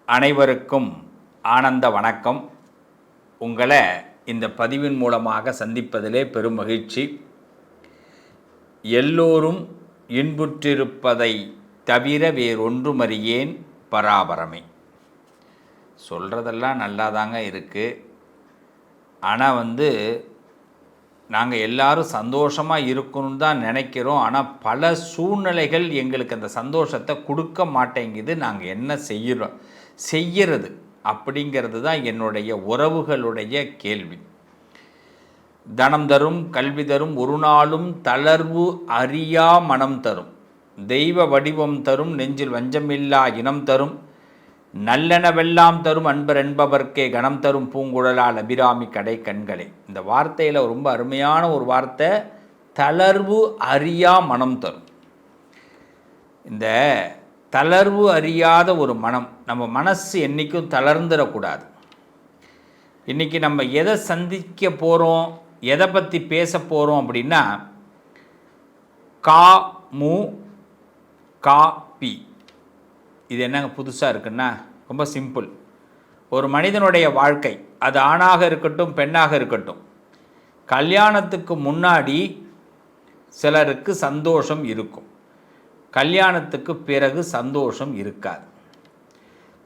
அனைவருக்கும் ஆனந்த வணக்கம். உங்களை இந்த பதிவின் மூலமாக சந்திப்பதிலே பெரும் மகிழ்ச்சி. எல்லோரும் இன்புற்றிருப்பதை தவிர வேறொன்றுமறியேன் பராபரமே. சொல்கிறதெல்லாம் நல்லா தாங்க இருக்குது. ஆனால் நாங்கள் எல்லாரும் சந்தோஷமாக இருக்கணும்னு தான் நினைக்கிறோம். ஆனால் பல சூழ்நிலைகள் எங்களுக்கு அந்த சந்தோஷத்தை கொடுக்க மாட்டேங்குது. நாங்கள் என்ன செய்கிறது அப்படிங்கிறது தான் என்னுடைய உறவுகளுடைய கேள்வி. தனம் தரும், கல்வி தரும், ஒரு நாளும் தளர்வு அறியா மனம் தரும், தெய்வ வடிவம் தரும், நெஞ்சில் வஞ்சமில்லா இனம் தரும், நல்லெனவெல்லாம் தரும், அன்பர் என்பவர்க்கே கணம் தரும், பூங்குழலால் அபிராமி கடை கண்களே. இந்த வார்த்தையில் ரொம்ப அருமையான ஒரு வார்த்தை, தளர்வு அறியா மனம் தரும். இந்த தளர்வு அறியாத ஒரு மனம், நம்ம மனசு என்றைக்கும் தளர்ந்துடக்கூடாது. இன்றைக்கி நம்ம எதை சந்திக்க போகிறோம், எதை பற்றி பேச போகிறோம் அப்படின்னா, கா மு கா பி. இது என்னங்க புதுசாக இருக்குன்னா, ரொம்ப சிம்பிள். ஒரு மனிதனுடைய வாழ்க்கை, அது ஆணாக இருக்கட்டும் பெண்ணாக இருக்கட்டும், கல்யாணத்துக்கு முன்னாடி சிலருக்கு சந்தோஷம் இருக்கும், கல்யாணத்துக்கு பிறகு சந்தோஷம் இருக்காது.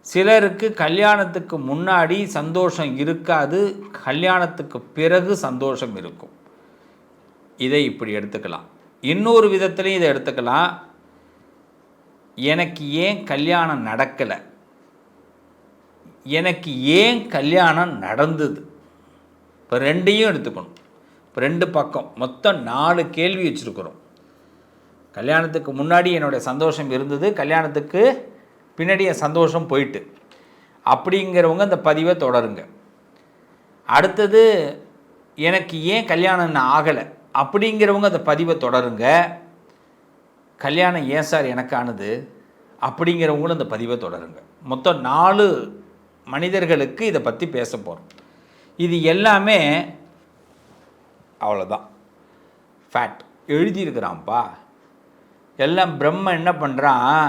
சிலருக்கு கல்யாணத்துக்கு முன்னாடி சந்தோஷம் இருக்காது, கல்யாணத்துக்கு பிறகு சந்தோஷம் இருக்கும். இதை இப்படி எடுத்துக்கலாம். இன்னொரு விதத்துலையும் இதை எடுத்துக்கலாம், எனக்கு ஏன் கல்யாணம் நடக்கலை, எனக்கு ஏன் கல்யாணம் நடந்தது. இப்போ ரெண்டையும் எடுத்துக்கணும். இப்போ ரெண்டு பக்கம் மொத்தம் 4 கேள்வி வச்சுருக்குறோம். கல்யாணத்துக்கு முன்னாடி என்னுடைய சந்தோஷம் இருந்தது, கல்யாணத்துக்கு பின்னாடி என் சந்தோஷம் போயிட்டு, அப்படிங்கிறவங்க இந்த பதிவை தொடருங்க. அடுத்தது, எனக்கு ஏன் கல்யாணம் ஆகலை அப்படிங்கிறவங்க அந்த பதிவை தொடருங்க. கல்யாணம் ஏன் சார் எனக்கு ஆனது அப்படிங்கிறவங்களும் இந்த பதிவை தொடருங்க. மொத்தம் 4 மனிதர்களுக்கு இதை பற்றி பேச போகிறோம். இது எல்லாமே அவ்வளோதான், ஃபேக்ட் எழுதியிருக்கிறான்ப்பா. எல்லாம் பிரம்ம என்ன பண்ணுறான்,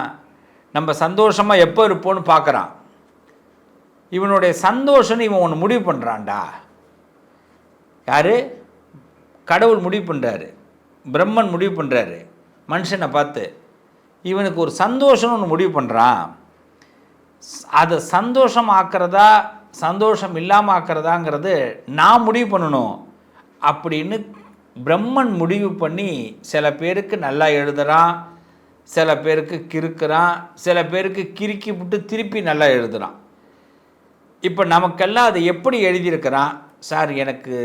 நம்ம சந்தோஷமாக எப்போ இருப்போன்னு பார்க்குறான். இவனுடைய சந்தோஷம்னு இவன் ஒன்று முடிவு பண்ணுறான்டா. யார்? கடவுள் முடிவு பண்ணுறாரு, பிரம்மன் முடிவு பண்ணுறாரு. மனுஷனை பார்த்து இவனுக்கு ஒரு சந்தோஷம்னு ஒன்று முடிவு பண்ணுறான். அதை சந்தோஷம் ஆக்கிறதா சந்தோஷம் இல்லாமல் ஆக்கிறதாங்கிறது நான் முடிவு பண்ணணும் அப்படின்னு பிரம்மன் முடிவு பண்ணி சில பேருக்கு நல்லா எழுதுகிறான், சில பேருக்கு கிறுக்கிறான், சில பேருக்கு கிறுக்கி விட்டு திருப்பி நல்லா எழுதுகிறான். இப்போ நமக்கெல்லாம் அதை எப்படி எழுதியிருக்கிறான், சார் எனக்கு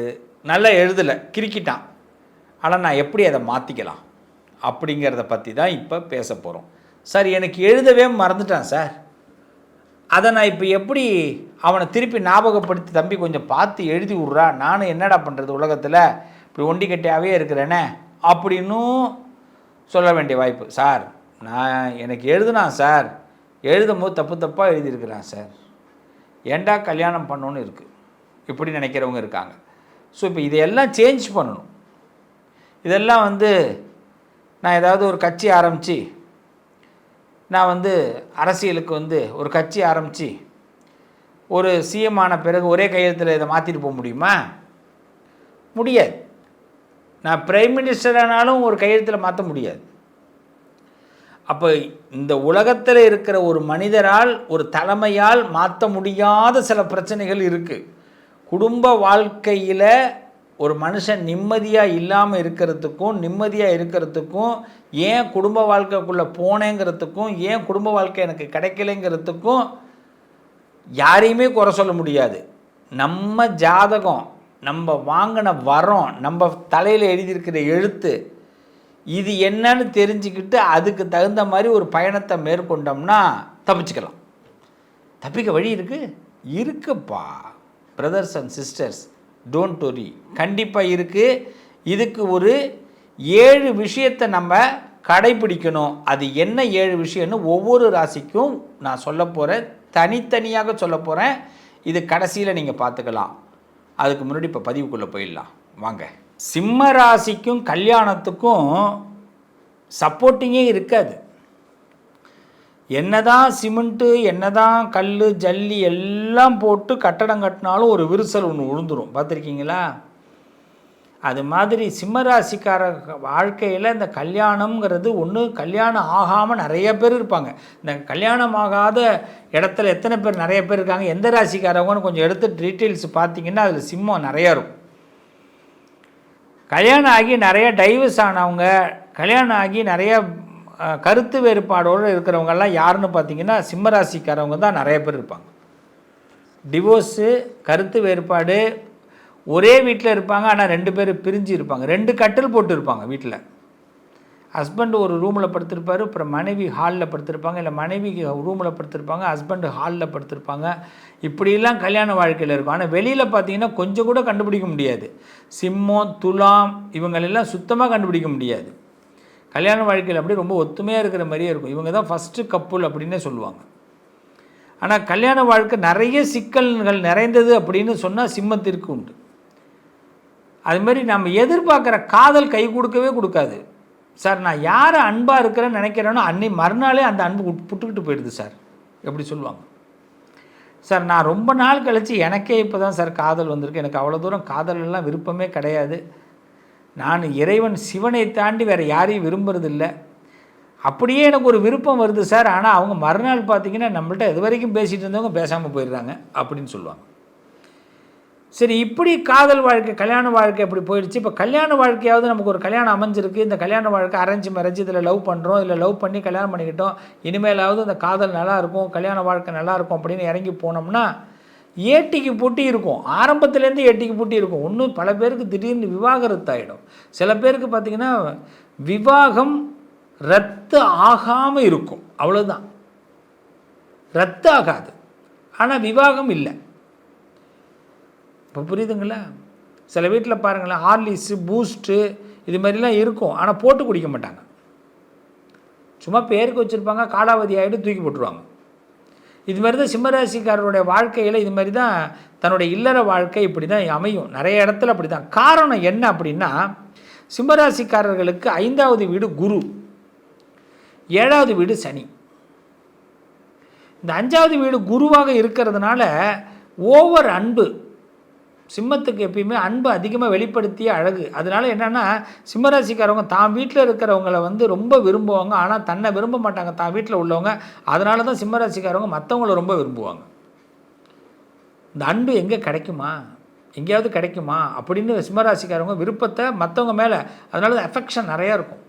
நல்லா எழுதலை, கிறுக்கிட்டான், ஆனால் நான் எப்படி அதை மாற்றிக்கலாம் அப்படிங்கிறத பற்றி தான் இப்போ பேச போகிறோம். சார் எனக்கு எழுதவே மறந்துட்டான் சார், அதை நான் இப்போ எப்படி அவனை திருப்பி ஞாபகப்படுத்தி, தம்பி கொஞ்சம் பார்த்து எழுதி விட்றா, நானும் என்னடா பண்ணுறது உலகத்தில் இப்படி ஒண்டி கட்டியாகவே இருக்கிறேனே அப்படின்னும் சொல்ல வேண்டிய வாய்ப்பு. சார் நான் எனக்கு எழுதுனான் சார், எழுதும் போது தப்பாக எழுதியிருக்கிறான் சார், ஏண்டா கல்யாணம் பண்ணணுன்னு இருக்குது, இப்படி நினைக்கிறவங்க இருக்காங்க. ஸோ இப்போ இதையெல்லாம் சேஞ்ச் பண்ணணும். இதெல்லாம் நான் ஏதாவது ஒரு கட்சி ஆரம்பித்து, நான் அரசியலுக்கு ஒரு கட்சி ஆரம்பித்து ஒரு சிஎம் ஆன பிறகு ஒரே கையெழுத்தில் இதை மாற்றிட்டு போக முடியுமா? முடியாது. நான் பிரைம் மினிஸ்டர் ஆனாலும் ஒரு கையெழுத்தில் மாற்ற முடியாது. அப்போ இந்த உலகத்தில் இருக்கிற ஒரு மனிதரால், ஒரு தலைமையால் மாற்ற முடியாத சில பிரச்சனைகள் இருக்குது. குடும்ப வாழ்க்கையில் ஒரு மனுஷன் நிம்மதியாக இல்லாமல் இருக்கிறதுக்கும், நிம்மதியாக இருக்கிறதுக்கும், ஏன் குடும்ப வாழ்க்கைக்குள்ளே போனேங்கிறதுக்கும், ஏன் குடும்ப வாழ்க்கை எனக்கு கிடைக்கலைங்கிறதுக்கும் யாரையுமே குறை சொல்ல முடியாது. நம்ம ஜாதகம், நம்ம வாங்கின வரம், நம்ம தலையில் எழுதியிருக்கிற எழுத்து, இது என்னன்னு தெரிஞ்சுக்கிட்டு அதுக்கு தகுந்த மாதிரி ஒரு பயணத்தை மேற்கொண்டோம்னா தப்பிச்சுக்கலாம். தப்பிக்க வழி இருக்குப்பா brothers and sisters, don't worry, கண்டிப்பாக இருக்குது. இதுக்கு ஒரு 7 விஷயத்தை நம்ம கடைப்பிடிக்கணும். அது என்ன 7 விஷயம்னு ஒவ்வொரு ராசிக்கும் நான் சொல்ல போகிறேன், தனித்தனியாக சொல்ல போகிறேன். இது கடைசியில் நீங்கள் பார்த்துக்கலாம். அதுக்கு முன்னாடி இப்போ பதிவுக்குள்ளே போயிடலாம் வாங்க. சிம்ம ராசிக்கும் கல்யாணத்துக்கும் சப்போர்ட்டிங்கே இருக்காது. என்னதான் சிமெண்ட்டு, என்னதான் கல், ஜல்லி எல்லாம் போட்டு கட்டடம் கட்டினாலும் ஒரு விரிசல் ஒன்று விழுந்துடும். பார்த்துருக்கீங்களா? அது மாதிரி சிம்மராசிக்கார வாழ்க்கையில் இந்த கல்யாணம்ங்கிறது ஒன்று, கல்யாணம் ஆகாமல் நிறைய பேர் இருப்பாங்க. இந்த கல்யாணம் ஆகாத இடத்துல எத்தனை பேர் நிறைய பேர் இருக்காங்க, எந்த ராசிக்காரவங்கன்னு கொஞ்சம் எடுத்து டீட்டெயில்ஸ் பார்த்தீங்கன்னா அதில் சிம்மம் நிறையா இருக்கும். கல்யாணம் ஆகி நிறைய டைவர்ஸ் ஆனவங்க, கல்யாணம் ஆகி நிறைய கருத்து வேறுபாடோடு இருக்கிறவங்கெல்லாம் யாருன்னு பார்த்தீங்கன்னா சிம்மராசிக்காரவங்க தான் நிறைய பேர் இருப்பாங்க. டிவோர்ஸு, கருத்து வேறுபாடு, ஒரே வீட்டில் இருப்பாங்க ஆனால் 2 பேர் பிரிஞ்சு இருப்பாங்க. 2 கட்டில் போட்டு இருப்பாங்க வீட்டில். ஹஸ்பண்ட் ஒரு ரூமில் படுத்திருப்பார், அப்புறம் மனைவி ஹாலில் படுத்திருப்பாங்க, இல்லை மனைவி ரூமில் படுத்திருப்பாங்க, ஹஸ்பண்ட் ஹாலில் படுத்திருப்பாங்க. இப்படிலாம் கல்யாண வாழ்க்கையில் இருக்கும். ஆனால் வெளியில் பார்த்தீங்கன்னா கொஞ்சம் கூட கண்டுபிடிக்க முடியாது. சிம்மம், துலாம் இவங்களெல்லாம் சுத்தமாக கண்டுபிடிக்க முடியாது. கல்யாண வாழ்க்கையில் அப்படி ரொம்ப ஒத்துமையாக இருக்கிற மாதிரியே இருக்கும். இவங்க தான் ஃபஸ்ட்டு கப்புள் அப்படின்னே சொல்லுவாங்க. ஆனால் கல்யாண வாழ்க்கை நிறைய சிக்கல்கள் நிறைந்தது அப்படின்னு சொன்னால் சிம்மத்திற்கு உண்டு. அதுமாரி நம்ம எதிர்பார்க்குற காதல் கை கொடுக்கவே கொடுக்காது. சார் நான் யாரை அன்பாக இருக்கிறேன்னு நினைக்கிறேனோ மறுநாளே அந்த அன்பு புட்டுக்கிட்டு போயிடுது சார், எப்படி சொல்லுவாங்க. சார் நான் ரொம்ப நாள் கழித்து எனக்கே இப்போ தான் சார் காதல் வந்திருக்கு, எனக்கு அவ்வளோ தூரம் காதலெல்லாம் விருப்பமே கிடையாது, நான் இறைவன் சிவனை தாண்டி வேறு யாரையும் விரும்புறதில்லை, அப்படியே எனக்கு ஒரு விருப்பம் வருது சார், ஆனால் அவங்க மறுநாள் பார்த்திங்கன்னா நம்மள்ட்ட இது வரைக்கும் பேசிகிட்டு இருந்தவங்க பேசாமல் போயிடுறாங்க அப்படின்னு சொல்லுவாங்க. சரி, இப்படி காதல் வாழ்க்கை, கல்யாண வாழ்க்கை அப்படி போயிடுச்சு. இப்போ கல்யாண வாழ்க்கையாவது நமக்கு ஒரு கல்யாணம் அமைஞ்சிருக்கு, இந்த கல்யாண வாழ்க்கை அரேஞ்ச் மேரேஜ், இதில் லவ் பண்ணுறோம், இல்லை லவ் பண்ணி கல்யாணம் பண்ணிக்கிட்டோம், இனிமேலாவது இந்த காதல் நல்லாயிருக்கும், கல்யாண வாழ்க்கை நல்லாயிருக்கும் அப்படின்னு இறங்கி போனோம்னா ஏட்டிக்கு பூட்டி இருக்கும். ஆரம்பத்துலேருந்து ஏட்டிக்கு பூட்டி இருக்கும். ஒன்றும் பல பேருக்கு திடீர்னு விவாகரத்து ஆகிடும். சில பேருக்கு பார்த்திங்கன்னா விவாகம் ரத்து ஆகாமல் இருக்கும், அவ்வளோதான். ரத்து ஆகாது, ஆனால் விவாகம் இல்லை. இப்போ புரியுதுங்களா? சில வீட்டில் பாருங்களேன், ஹார்லிக்ஸு, பூஸ்ட்டு இது மாதிரிலாம் இருக்கும், ஆனால் போட்டு குடிக்க மாட்டாங்க. சும்மா பேருக்கு வச்சுருப்பாங்க, காலாவதி ஆகிட்டு தூக்கி போட்டுருவாங்க. இது மாதிரி தான் சிம்மராசிக்காரருடைய வாழ்க்கையில் இது மாதிரி தான் தன்னுடைய இல்லற வாழ்க்கை இப்படி தான் அமையும். நிறைய இடத்துல அப்படி தான். காரணம் என்ன அப்படின்னா, சிம்மராசிக்காரர்களுக்கு 5வது வீடு குரு, 7வது வீடு சனி. இந்த 5வது வீடு குருவாக இருக்கிறதுனால ஓவர் அன்பு, சிம்மத்துக்கு எப்பயுமே அன்பு அதிகமாக வெளிப்படுத்திய அழகு. அதனால் என்னென்னா சிம்மராசிக்காரவங்க தான் வீட்டில் இருக்கிறவங்கள வந்து ரொம்ப விரும்புவாங்க, ஆனால் தன்னை விரும்ப மாட்டாங்க தான் வீட்டில் உள்ளவங்க. அதனால தான் சிம்மராசிக்காரவங்க மற்றவங்கள ரொம்ப விரும்புவாங்க. இந்த அன்பு எங்கே கிடைக்குமா, எங்கேயாவது கிடைக்குமா அப்படின்னு சிம்மராசிக்காரவங்க விருப்பத்தை மற்றவங்க மேலே, அதனால தான் அஃபெக்ஷன் நிறையா இருக்கும்.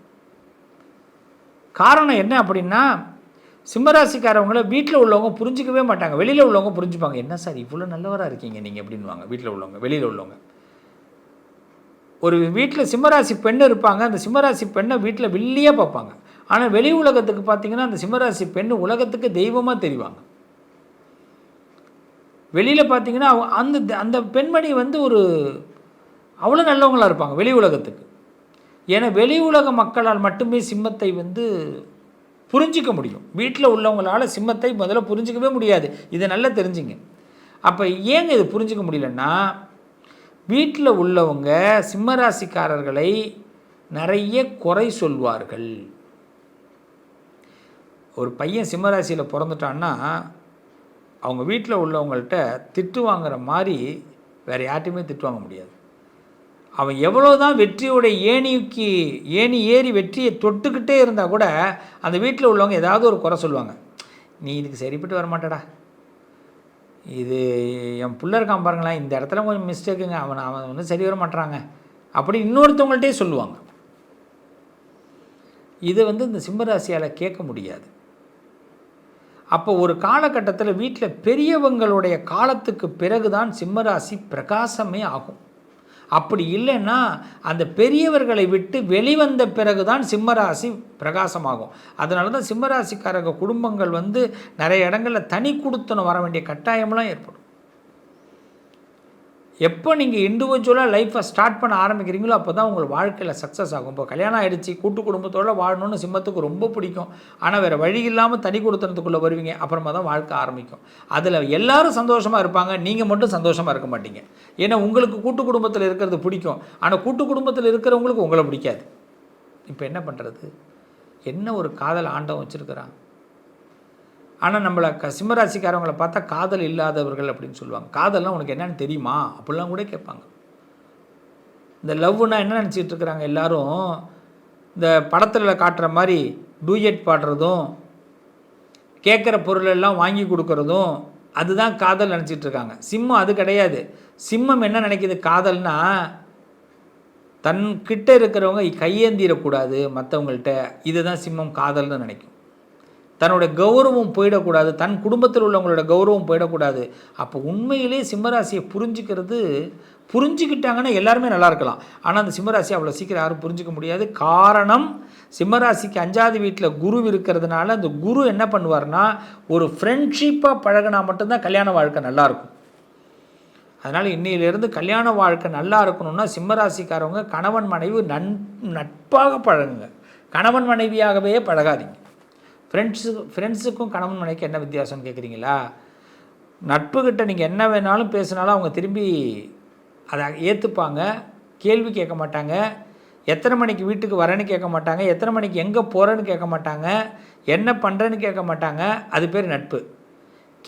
காரணம் என்ன அப்படின்னா, சிம்மராசிக்காரவங்கள வீட்டில் உள்ளவங்க புரிஞ்சிக்கவே மாட்டாங்க, வெளியில் உள்ளவங்க புரிஞ்சுப்பாங்க. என்ன சார் இவ்வளோ நல்லவராக இருக்கீங்க நீங்கள் அப்படின்வாங்க வீட்டில் உள்ளவங்க. வெளியில் உள்ளவங்க ஒரு வீட்டில் சிம்மராசி பெண் இருப்பாங்க, அந்த சிம்மராசி பெண்ணை வீட்டில் வில்லியாக பார்ப்பாங்க. ஆனால் வெளி உலகத்துக்கு பார்த்திங்கன்னா அந்த சிம்மராசி பெண் உலகத்துக்கு தெய்வமாக தெரிவாங்க. வெளியில் பார்த்திங்கன்னா அந்த அந்த பெண்மணி வந்து ஒரு அவ்வளோ நல்லவங்களாக இருப்பாங்க வெளி உலகத்துக்கு. ஏன்னா வெளி உலக மக்களால் மட்டுமே சிம்மத்தை வந்து புரிஞ்சிக்க முடியும். வீட்டில் உள்ளவங்களால் சிம்மத்தை முதல்ல புரிஞ்சிக்கவே முடியாது. இதை நல்லா தெரிஞ்சுங்க. அப்போ ஏங்க இது புரிஞ்சிக்க முடியலன்னா, வீட்டில் உள்ளவங்க சிம்மராசிக்காரர்களை நிறைய குறை சொல்வார்கள். ஒரு பையன் சிம்மராசியில் பிறந்துட்டான்னா அவங்க வீட்டில் உள்ளவங்கள்ட்ட திட்டு வாங்குற மாதிரி வேறு யார்ட்டையுமே திட்டு வாங்க முடியாது. அவன் எவ்வளோ தான் வெற்றியோடைய ஏணி ஏறி வெற்றியை தொட்டுக்கிட்டே இருந்தால் கூட அந்த வீட்டில் உள்ளவங்க ஏதாவது ஒரு குறை சொல்லுவாங்க. நீ இதுக்கு சரிப்பட்டு வரமாட்டடா, இது என் பிள்ளை இருக்கான் பாருங்களேன், இந்த இடத்துல கொஞ்சம் மிஸ்டேக்குங்க, அவன் வந்து சரி வர மாட்டாங்க அப்படி இன்னொருத்தவங்கள்ட்டே சொல்லுவாங்க. இதை வந்து இந்த சிம்மராசியால் கேட்க முடியாது. அப்போ ஒரு காலகட்டத்தில் வீட்டில் பெரியவங்களுடைய காலத்துக்கு பிறகு தான் சிம்மராசி பிரகாசமே ஆகும். அப்படி இல்லைன்னா அந்த பெரியவர்களை விட்டு வெளிவந்த பிறகு தான் சிம்மராசி பிரகாசமாகும். அதனால தான் சிம்மராசிக்காரங்க குடும்பங்கள் வந்து நிறைய இடங்களில் தனி கொடுத்தனம் வர வேண்டிய கட்டாயம்லாம் ஏற்படும். எப்போ நீங்கள் இண்டிவிஜுவலாக லைஃப்பை ஸ்டார்ட் பண்ண ஆரம்பிக்கிறீங்களோ அப்போ தான் உங்கள் வாழ்க்கையில் சக்ஸஸ் ஆகும். இப்போ கல்யாணம் ஆகிடுச்சு, கூட்டு குடும்பத்தோடு வாழணும்னு சிம்மத்துக்கு ரொம்ப பிடிக்கும். ஆனால் வேறு வழி இல்லாமல் தனி கொடுத்தனத்துக்குள்ளே வருவீங்க, அப்புறமா தான் வாழ்க்கை ஆரம்பிக்கும். அதில் எல்லோரும் சந்தோஷமாக இருப்பாங்க, நீங்கள் மட்டும் சந்தோஷமாக இருக்க மாட்டீங்க. ஏன்னா உங்களுக்கு கூட்டு குடும்பத்தில் இருக்கிறது பிடிக்கும், ஆனால் கூட்டு குடும்பத்தில் இருக்கிறவங்களுக்கு உங்களை பிடிக்காது. இப்போ என்ன பண்ணுறது? என்ன ஒரு காதல் ஆண்டவன் வச்சுருக்கிறான். ஆனால் நம்மளை சிம்மராசிக்காரவங்களை பார்த்தா காதல் இல்லாதவர்கள் அப்படின்னு சொல்லுவாங்க. காதல்னால் உனக்கு என்னென்னு தெரியுமா அப்படிலாம் கூட கேட்பாங்க. இந்த லவ்னா என்ன நினச்சிட்டு இருக்கிறாங்க எல்லாரும், இந்த படத்தில் காட்டுற மாதிரி டூயட் பாடுறதும் கேட்குற பொருளெல்லாம் வாங்கி கொடுக்குறதும் அதுதான் காதல் நினச்சிட்டு இருக்காங்க. சிம்மம் அது கிடையாது. சிம்மம் என்ன நினைக்கிது காதல்னா, தன்கிட்ட இருக்கிறவங்க கையேந்திரக்கூடாது மற்றவங்கள்ட்ட, இதுதான் சிம்மம் காதல்னு நினைக்கும். தன்னோட கௌரவம் போயிடக்கூடாது, தன் குடும்பத்தில் உள்ளவங்களோட கௌரவம் போயிடக்கூடாது. அப்போ உண்மையிலே சிம்மராசியை புரிஞ்சுக்கிட்டாங்கன்னா எல்லாருமே நல்லா இருக்கலாம். ஆனால் அந்த சிம்மராசி அவ்வளோ சீக்கிரம் யாரும் புரிஞ்சிக்க முடியாது. காரணம், சிம்மராசிக்கு 5வது வீட்டில் குரு இருக்கிறதுனால அந்த குரு என்ன பண்ணுவார்னா, ஒரு ஃப்ரெண்ட்ஷிப்பாக பழகினா மட்டும்தான் கல்யாண வாழ்க்கை நல்லாயிருக்கும். அதனால் இன்னையிலேருந்து கல்யாண வாழ்க்கை நல்லா இருக்கணும்னா சிம்மராசிக்காரவங்க கணவன் மனைவி நட்பாக பழகுங்க. கணவன் மனைவியாகவே பழகாதீங்க. ஃப்ரெண்ட்ஸுக்கும் கணவன் மனைவிக்கு என்ன வித்தியாசம்னு கேட்குறீங்களா? நட்புக்கிட்ட நீங்கள் என்ன வேணாலும் பேசினாலும் அவங்க திரும்பி அதை ஏற்றுப்பாங்க, கேள்வி கேட்க மாட்டாங்க, எத்தனை மணிக்கு வீட்டுக்கு வரேன்னு கேட்க மாட்டாங்க, எத்தனை மணிக்கு எங்கே போகிறேன்னு கேட்க மாட்டாங்க, என்ன பண்ணுறேன்னு கேட்க மாட்டாங்க. அது பேர் நட்பு.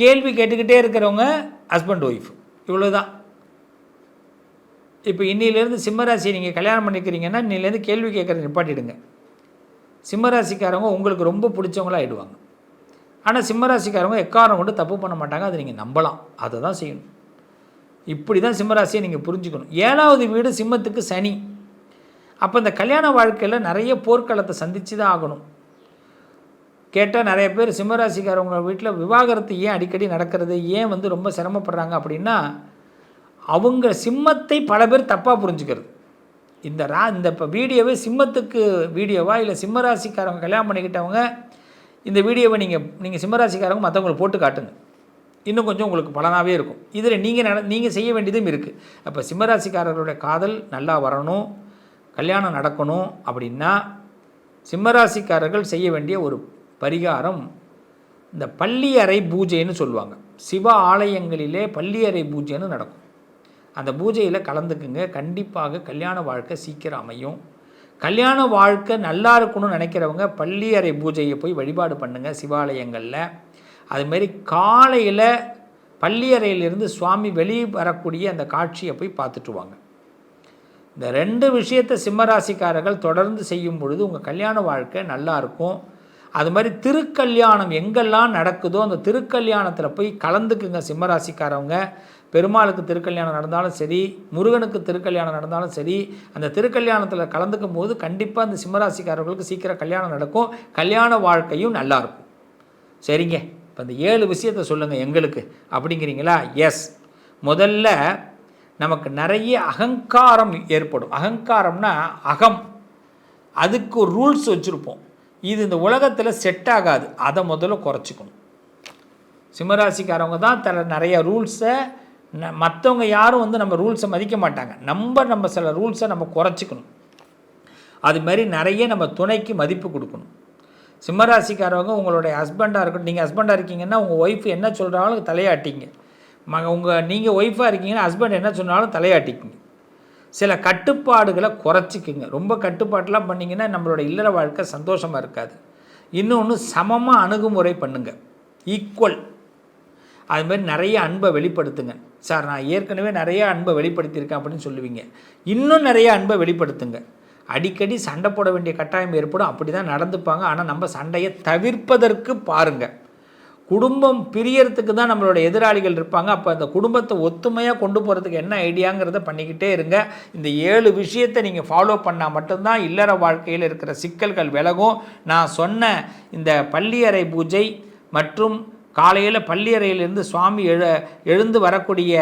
கேள்வி கேட்டுக்கிட்டே இருக்கிறவங்க ஹஸ்பண்ட் ஒய்ஃப், இவ்வளோ தான். இப்போ இன்னிலேருந்து சிம்மராசி நீங்கள் கல்யாணம் பண்ணிக்கிறீங்கன்னா இன்னிலேருந்து கேள்வி கேட்குறத நிப்பாட்டிடுங்க. சிம்மராசிக்காரவங்க உங்களுக்கு ரொம்ப பிடிச்சவங்களாக ஆகிடுவாங்க. ஆனால் சிம்மராசிக்காரவங்க எக்காரம் கொண்டு தப்பு பண்ண மாட்டாங்க, அதை நீங்கள் நம்பலாம். அதை தான் செய்யணும். இப்படி தான் சிம்மராசியை நீங்கள் புரிஞ்சுக்கணும். 7வது வீடு சிம்மத்துக்கு சனி. அப்போ இந்த கல்யாண வாழ்க்கையில் நிறைய போர்க்களத்தை சந்தித்து தான் ஆகணும். கேட்டால் நிறைய பேர் சிம்மராசிக்காரவங்க வீட்டில் விவாகரத்து ஏன் அடிக்கடி நடக்கிறது, ஏன் ரொம்ப சிரமப்படுறாங்க அப்படின்னா, அவங்க சிம்மத்தை பல பேர் தப்பாக புரிஞ்சுக்கிறது. இந்த இப்போ வீடியோவே சிம்மத்துக்கு வீடியோவா இல்லை சிம்மராசிக்காரவங்க கல்யாணம் பண்ணிக்கிட்டவங்க இந்த வீடியோவை நீங்கள் சிம்மராசிக்காரவங்க மற்றவங்களுக்கு போட்டு காட்டுங்க. இன்னும் கொஞ்சம் உங்களுக்கு பலனாகவே இருக்கும். இதில் நீங்கள் செய்ய வேண்டியதும் இருக்குது. அப்போ சிம்மராசிக்காரர்களுடைய காதல் நல்லா வரணும், கல்யாணம் நடக்கணும் அப்படின்னா சிம்மராசிக்காரர்கள் செய்ய வேண்டிய ஒரு பரிகாரம், இந்த பள்ளியறை பூஜைன்னு சொல்லுவாங்க. சிவ ஆலயங்களிலே பள்ளியறை பூஜைன்னு நடக்கும். அந்த பூஜையில் கலந்துக்குங்க. கண்டிப்பாக கல்யாண வாழ்க்கை சீக்கிரம் அமையும். கல்யாண வாழ்க்கை நல்லா இருக்கணும்னு நினைக்கிறவங்க பள்ளியறை பூஜையை போய் வழிபாடு பண்ணுங்கள் சிவாலயங்களில். அதுமாரி காலையில் பள்ளியறையிலிருந்து சுவாமி வெளியே வரக்கூடிய அந்த காட்சியை போய் பார்த்துட்டு வாங்க. இந்த 2 விஷயத்தை சிம்மராசிக்காரர்கள் தொடர்ந்து செய்யும் பொழுது உங்கள் கல்யாண வாழ்க்கை நல்லாயிருக்கும். அது மாதிரி திருக்கல்யாணம் எங்கெல்லாம் நடக்குதோ அந்த திருக்கல்யாணத்தில் போய் கலந்துக்குங்க சிம்மராசிக்காரவங்க. பெருமாளுக்கு திருக்கல்யாணம் நடந்தாலும் சரி, முருகனுக்கு திருக்கல்யாணம் நடந்தாலும் சரி, அந்த திருக்கல்யாணத்தில் கலந்துக்கும் போது கண்டிப்பாக அந்த சிம்மராசிக்காரர்களுக்கு சீக்கிரம் கல்யாணம் நடக்கும், கல்யாண வாழ்க்கையும் நல்லாயிருக்கும். சரிங்க, இப்போ இந்த 7 விஷயத்தை சொல்லுங்கள் எங்களுக்கு அப்படிங்கிறீங்களா? எஸ். முதல்ல நமக்கு நிறைய அகங்காரம் ஏற்படும். அகங்காரம்னா அகம், அதுக்கு ஒரு ரூல்ஸ் வச்சுருப்போம். இது இந்த உலகத்தில் செட் ஆகாது. அதை முதல்ல குறைச்சிக்கணும். சிம்மராசிக்காரவங்க தான் நிறைய ரூல்ஸை, மற்றவங்க யாரும் நம்ம ரூல்ஸை மதிக்க மாட்டாங்க. நம்ம சில ரூல்ஸை நம்ம குறைச்சிக்கணும். அதுமாரி நிறைய நம்ம துணைக்கு மதிப்பு கொடுக்கணும். சிம்மராசிக்காரவங்க உங்களுடைய ஹஸ்பண்டாக இருக்கட்டும், நீங்கள் ஹஸ்பண்டாக இருக்கீங்கன்னா உங்கள் ஒய்ஃப் என்ன சொல்கிறாலும் தலையாட்டிங்க. நீங்கள் ஒய்ஃபாக இருக்கீங்கன்னா ஹஸ்பண்ட் என்ன சொன்னாலும் தலையாட்டிக்குங்க. சில கட்டுப்பாடுகளை குறைச்சிக்குங்க. ரொம்ப கட்டுப்பாட்டெலாம் பண்ணிங்கன்னா நம்மளோட இல்லற வாழ்க்கை சந்தோஷமாக இருக்காது. இன்னொன்று சமமாக அணுகுமுறை பண்ணுங்கள், ஈக்குவல். அதுமாதிரி நிறைய அன்பை வெளிப்படுத்துங்க. சார் நான் ஏற்கனவே நிறைய அன்பை வெளிப்படுத்தியிருக்கேன் அப்படின்னு சொல்லுவீங்க. இன்னும் நிறைய அன்பை வெளிப்படுத்துங்க. அடிக்கடி சண்டை போட வேண்டிய கட்டாயம் ஏற்படும், அப்படி தான் நடந்துப்பாங்க. ஆனால் நம்ம சண்டையை தவிர்ப்பதற்கு பாருங்கள். குடும்பம் பிரியறதுக்கு தான் நம்மளோட எதிராளிகள் இருப்பாங்க. அப்போ அந்த குடும்பத்தை ஒத்துமையாக கொண்டு போகிறதுக்கு என்ன ஐடியாங்கிறத பண்ணிக்கிட்டே இருங்க. இந்த 7 விஷயத்தை நீங்கள் ஃபாலோ பண்ணால் மட்டும்தான் இல்லற வாழ்க்கையில் இருக்கிற சிக்கல்கள் விலகும். நான் சொன்ன இந்த பள்ளியறை பூஜை மற்றும் காலையில் பள்ளியறையிலிருந்து சுவாமி எழுந்து வரக்கூடிய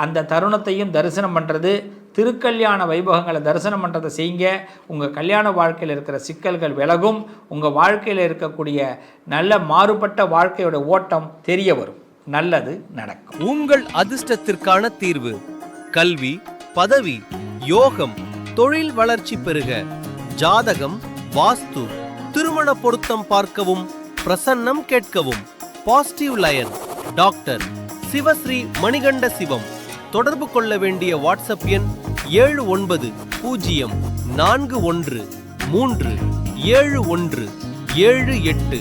அந்த தருணத்தையும் தரிசனம் பண்ணுறது, திருக்கல்யாண வைபவங்களை தரிசனம் பண்ணுறதை செய்யுங்க. உங்கள் கல்யாண வாழ்க்கையில் இருக்கிற சிக்கல்கள் விலகும். உங்கள் வாழ்க்கையில் இருக்கக்கூடிய நல்ல மாறுபட்ட வாழ்க்கையோட ஓட்டம் தெரிய வரும். நல்லது நடக்கும். உங்கள் அதிர்ஷ்டத்திற்கான தீர்வு: கல்வி, பதவி, யோகம், தொழில் வளர்ச்சி பெருக, ஜாதகம், வாஸ்து, திருமண பொருத்தம் பார்க்கவும், பிரசன்னம் கேட்கவும். Positive lion doctor Sivasri Manikanda Sivam. தொடர்பு கொள்ள வேண்டிய வாட்ஸ்அப் எண் 7904137178.